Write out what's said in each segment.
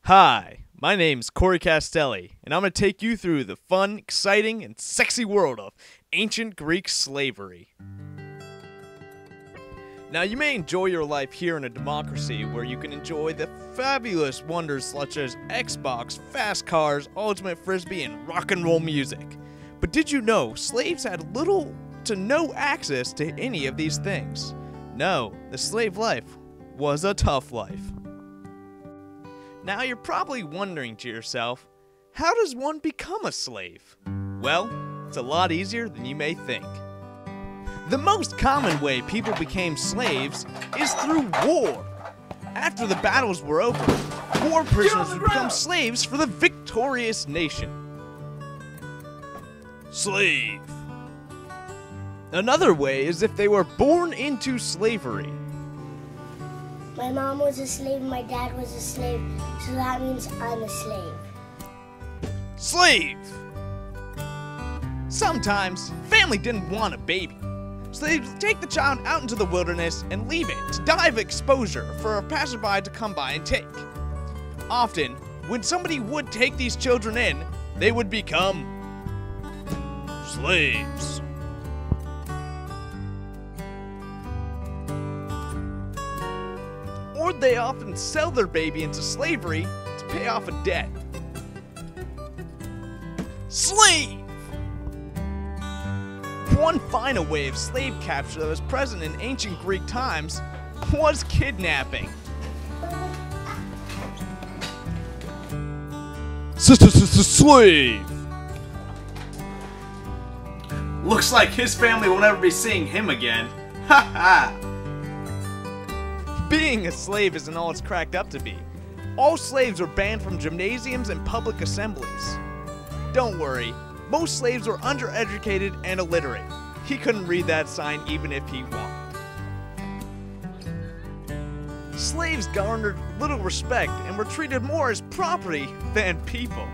Hi, my name's Castelli, and I'm going to take you through the fun, exciting, and sexy world of ancient Greek slavery. Now, you may enjoy your life here in a democracy where you can enjoy the fabulous wonders such as Xbox, fast cars, ultimate frisbee, and rock and roll music. But did you know slaves had little to no access to any of these things? No, the slave life was a tough life. Now you're probably wondering to yourself, how does one become a slave? Well, it's a lot easier than you may think. The most common way people became slaves is through war. After the battles were over, war prisoners would become slaves for the victorious nation. Slave. Another way is if they were born into slavery. My mom was a slave, my dad was a slave, so that means I'm a slave. Slave! Sometimes, family didn't want a baby, so they'd take the child out into the wilderness and leave it to die of exposure for a passerby to come by and take. Often, when somebody would take these children in, they would become slaves. Or they often sell their baby into slavery to pay off a debt. Slave! One final way of slave capture that was present in ancient Greek times was kidnapping. Slave! Looks like his family will never be seeing him again. Ha ha! Being a slave isn't all it's cracked up to be. All slaves are banned from gymnasiums and public assemblies. Don't worry, most slaves were undereducated and illiterate. He couldn't read that sign even if he wanted. Slaves garnered little respect and were treated more as property than people.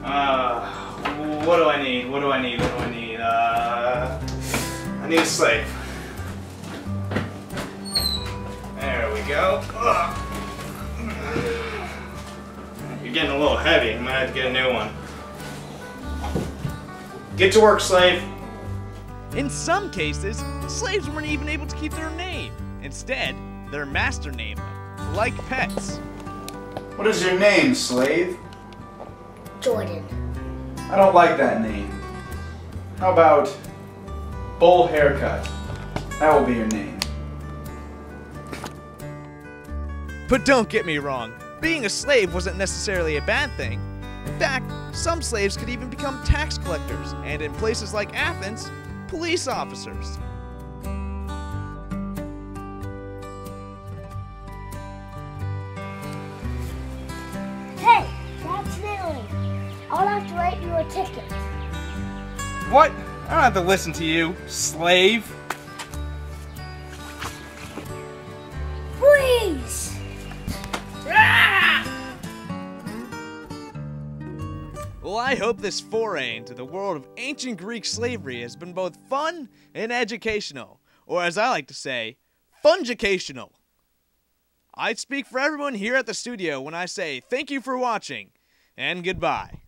What do I need? I need a slave. There we go. Ugh. You're getting a little heavy. I might have to get a new one. Get to work, slave. In some cases, slaves weren't even able to keep their name. Instead, their master named them, like pets. What is your name, slave? Jordan. I don't like that name. How about bowl haircut? That will be your name. But don't get me wrong, being a slave wasn't necessarily a bad thing. In fact, some slaves could even become tax collectors, and in places like Athens, police officers. Hey, that's Nelly. I'll have to write you a ticket. What? I don't have to listen to you, slave. Freeze! Well, I hope this foray into the world of ancient Greek slavery has been both fun and educational, or as I like to say, fun-ducational. I speak for everyone here at the studio when I say thank you for watching, and goodbye.